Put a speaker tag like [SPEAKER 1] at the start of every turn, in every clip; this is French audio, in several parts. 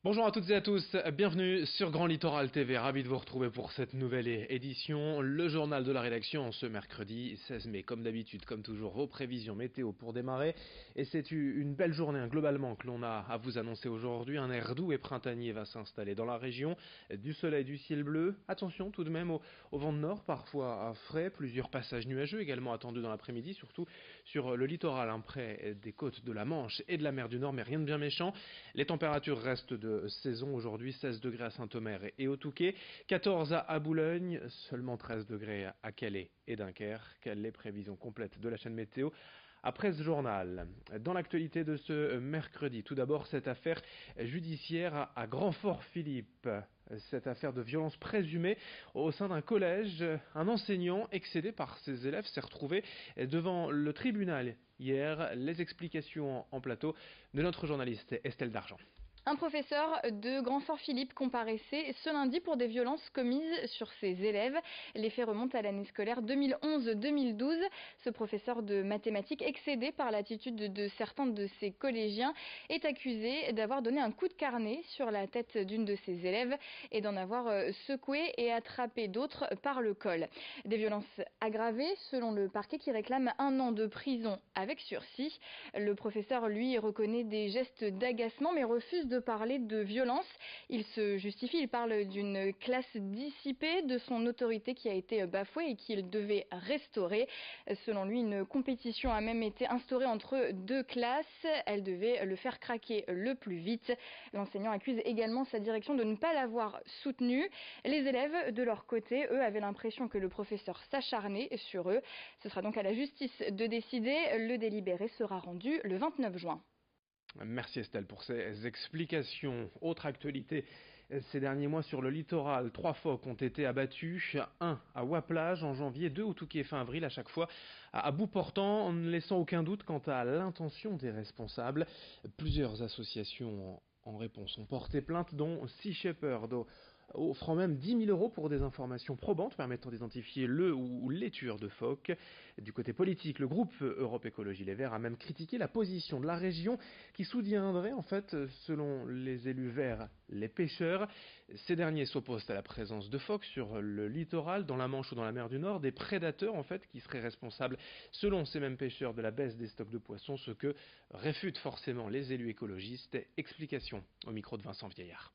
[SPEAKER 1] Bonjour à toutes et à tous, bienvenue sur Grand Littoral TV, ravi de vous retrouver pour cette nouvelle édition, le journal de la rédaction ce mercredi 16 mai. Comme d'habitude, comme toujours, vos prévisions météo pour démarrer. Et c'est une belle journée globalement que l'on a à vous annoncer aujourd'hui. Un air doux et printanier va s'installer dans la région, du soleil, du ciel bleu. Attention tout de même au vent de nord, parfois frais, plusieurs passages nuageux également attendus dans l'après-midi, surtout sur le littoral, près des côtes de la Manche et de la mer du Nord, mais rien de bien méchant. Les températures restent de saison aujourd'hui, 16 degrés à Saint-Omer et au Touquet, 14 à Boulogne, seulement 13 degrés à Calais et Dunkerque. Les prévisions complètes de la chaîne météo après ce journal. Dans l'actualité de ce mercredi, tout d'abord cette affaire judiciaire à Grand-Fort-Philippe. Cette affaire de violence présumée au sein d'un collège. Un enseignant excédé par ses élèves s'est retrouvé devant le tribunal hier. Les explications en plateau de notre journaliste Estelle Dargent.
[SPEAKER 2] Un professeur de Grand-Fort-Philippe comparaissait ce lundi pour des violences commises sur ses élèves. Les faits remontent à l'année scolaire 2011-2012. Ce professeur de mathématiques, excédé par l'attitude de certains de ses collégiens, est accusé d'avoir donné un coup de carnet sur la tête d'une de ses élèves et d'en avoir secoué et attrapé d'autres par le col. Des violences aggravées selon le parquet qui réclame 1 an de prison avec sursis. Le professeur, lui, reconnaît des gestes d'agacement mais refuse de parler de violence. Il se justifie, il parle d'une classe dissipée, de son autorité qui a été bafouée et qu'il devait restaurer. Selon lui, une compétition a même été instaurée entre deux classes. Elle devait le faire craquer le plus vite. L'enseignant accuse également sa direction de ne pas l'avoir soutenu. Les élèves, de leur côté, eux, avaient l'impression que le professeur s'acharnait sur eux. Ce sera donc à la justice de décider. Le délibéré sera rendu le 29 juin.
[SPEAKER 1] Merci Estelle pour ces explications. Autre actualité, ces derniers mois sur le littoral, 3 phoques ont été abattus, 1 à Ouaplage en janvier, 2 au Touquet fin avril, à chaque fois à bout portant, en ne laissant aucun doute quant à l'intention des responsables. Plusieurs associations en réponse ont porté plainte, dont Sea Shepherd, offrant même 10 000 € pour des informations probantes permettant d'identifier le ou les tueurs de phoques. Du côté politique, le groupe Europe Écologie Les Verts a même critiqué la position de la région qui soutiendrait en fait, selon les élus verts, les pêcheurs. Ces derniers s'opposent à la présence de phoques sur le littoral, dans la Manche ou dans la mer du Nord, des prédateurs en fait qui seraient responsables, selon ces mêmes pêcheurs, de la baisse des stocks de poissons, ce que réfutent forcément les élus écologistes. Explication au micro de Vincent Vieillard.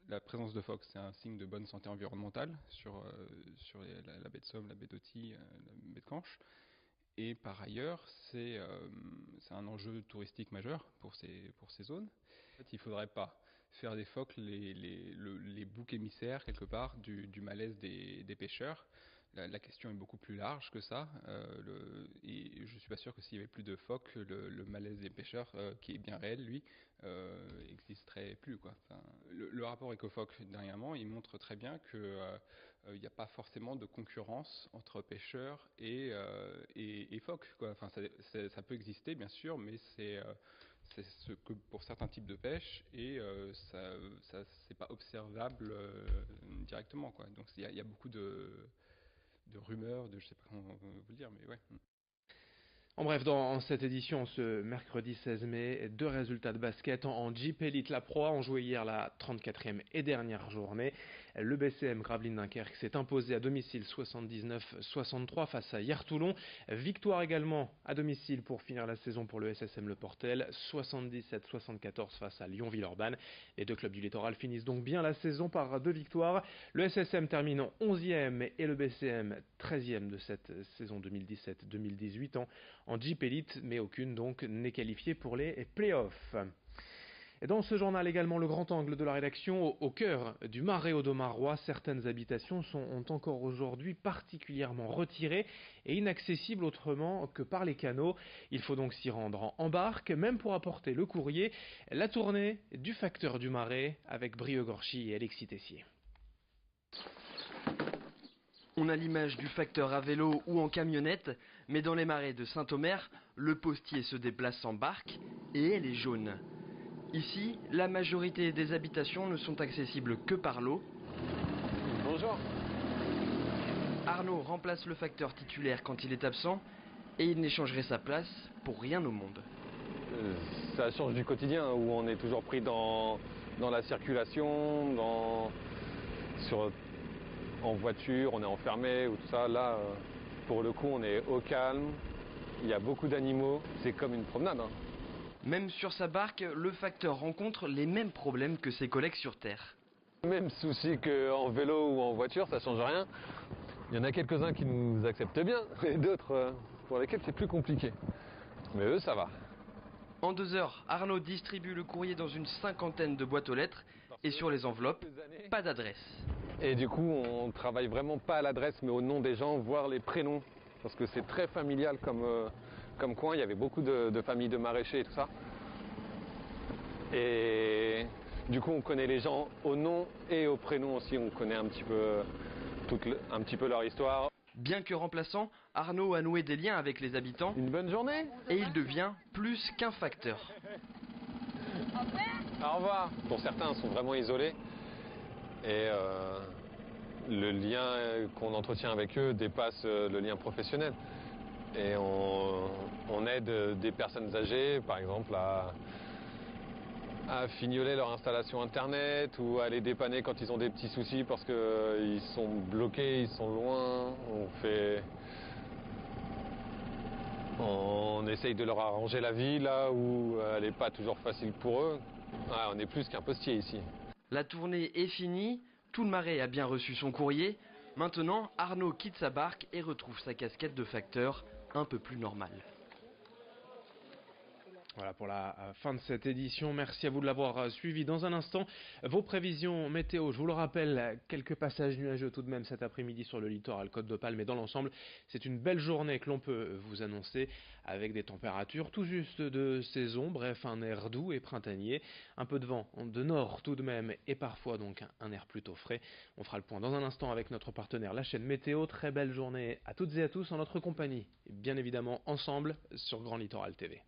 [SPEAKER 3] La présence de phoques, c'est un signe de bonne santé environnementale sur la baie de Somme, la baie d'Authie, la baie de Canche. Et par ailleurs, c'est un enjeu touristique majeur pour ces zones. En fait, il ne faudrait pas faire des phoques les boucs émissaires, quelque part, du malaise des pêcheurs. La question est beaucoup plus large que ça, et je ne suis pas sûr que s'il n'y avait plus de phoques, le malaise des pêcheurs, qui est bien réel, lui, existerait plus, quoi. Enfin, le rapport Ecophoc, dernièrement, il montre très bien que il n'y a pas forcément de concurrence entre pêcheurs et phoques, quoi. Enfin, ça peut exister, bien sûr, mais c'est ce que pour certains types de pêche, et ça c'est pas observable directement, quoi. Donc il y a beaucoup de rumeurs, je sais pas comment vous le dire, mais ouais.
[SPEAKER 1] En bref, dans cette édition, ce mercredi 16 mai, 2 résultats de basket en Jeep Elite. La Proie ont joué hier la 34e et dernière journée. Le BCM Gravelines Dunkerque s'est imposé à domicile 79-63 face à Hier-Toulon. Victoire également à domicile pour finir la saison pour le SSM Le Portel, 77-74 face à Lyon-Villeurbanne. Les deux clubs du littoral finissent donc bien la saison par 2 victoires. Le SSM termine 11e et le BCM 13e de cette saison 2017-2018 en Jeep Elite, mais aucune donc n'est qualifiée pour les playoffs. Et dans ce journal également, le grand angle de la rédaction, au cœur du Marais Audomarois, certaines habitations ont encore aujourd'hui particulièrement retirées et inaccessibles autrement que par les canaux. Il faut donc s'y rendre en barque, même pour apporter le courrier. La tournée du facteur du Marais avec Brieux-Gorchy et Alexis Tessier.
[SPEAKER 4] On a l'image du facteur à vélo ou en camionnette, mais dans les marais de Saint-Omer, le postier se déplace en barque et elle est jaune. Ici, la majorité des habitations ne sont accessibles que par l'eau.
[SPEAKER 1] Bonjour.
[SPEAKER 4] Arnaud remplace le facteur titulaire quand il est absent et il n'échangerait sa place pour rien au monde.
[SPEAKER 5] ça change du quotidien où on est toujours pris dans la circulation, en voiture, on est enfermé ou tout ça. Là, pour le coup, on est au calme, il y a beaucoup d'animaux, c'est comme une promenade. Hein.
[SPEAKER 4] Même sur sa barque, le facteur rencontre les mêmes problèmes que ses collègues sur Terre.
[SPEAKER 5] Même souci qu'en vélo ou en voiture, ça change rien. Il y en a quelques-uns qui nous acceptent bien et d'autres pour lesquels c'est plus compliqué. Mais eux, ça va.
[SPEAKER 4] En 2 heures, Arnaud distribue le courrier dans une 50aine de boîtes aux lettres et sur les enveloppes, pas d'adresse.
[SPEAKER 5] Et du coup, on travaille vraiment pas à l'adresse mais au nom des gens, voire les prénoms. Parce que c'est très familial comme coin, il y avait beaucoup de familles de maraîchers et tout ça. Et du coup, on connaît les gens au nom et au prénom aussi, on connaît un petit peu leur histoire.
[SPEAKER 4] Bien que remplaçant, Arnaud a noué des liens avec les habitants.
[SPEAKER 5] Une bonne journée.
[SPEAKER 4] Et il devient plus qu'un facteur.
[SPEAKER 5] Au revoir. Pour certains, ils sont vraiment isolés. Et le lien qu'on entretient avec eux dépasse le lien professionnel. Et on aide des personnes âgées, par exemple, à fignoler leur installation internet ou à les dépanner quand ils ont des petits soucis parce qu'ils sont bloqués, ils sont loin. On essaye de leur arranger la vie là où elle n'est pas toujours facile pour eux. Ouais, on est plus qu'un postier ici.
[SPEAKER 4] La tournée est finie, tout le marais a bien reçu son courrier. Maintenant, Arnaud quitte sa barque et retrouve sa casquette de facteur un peu plus normale.
[SPEAKER 1] Voilà pour la fin de cette édition. Merci à vous de l'avoir suivi. Dans un instant, vos prévisions météo. Je vous le rappelle, quelques passages nuageux tout de même cet après-midi sur le littoral Côte d'Opale. Mais dans l'ensemble, c'est une belle journée que l'on peut vous annoncer avec des températures tout juste de saison. Bref, un air doux et printanier. Un peu de vent de nord tout de même et parfois donc un air plutôt frais. On fera le point dans un instant avec notre partenaire, la chaîne Météo. Très belle journée à toutes et à tous en notre compagnie. Et bien évidemment ensemble sur Grand Littoral TV.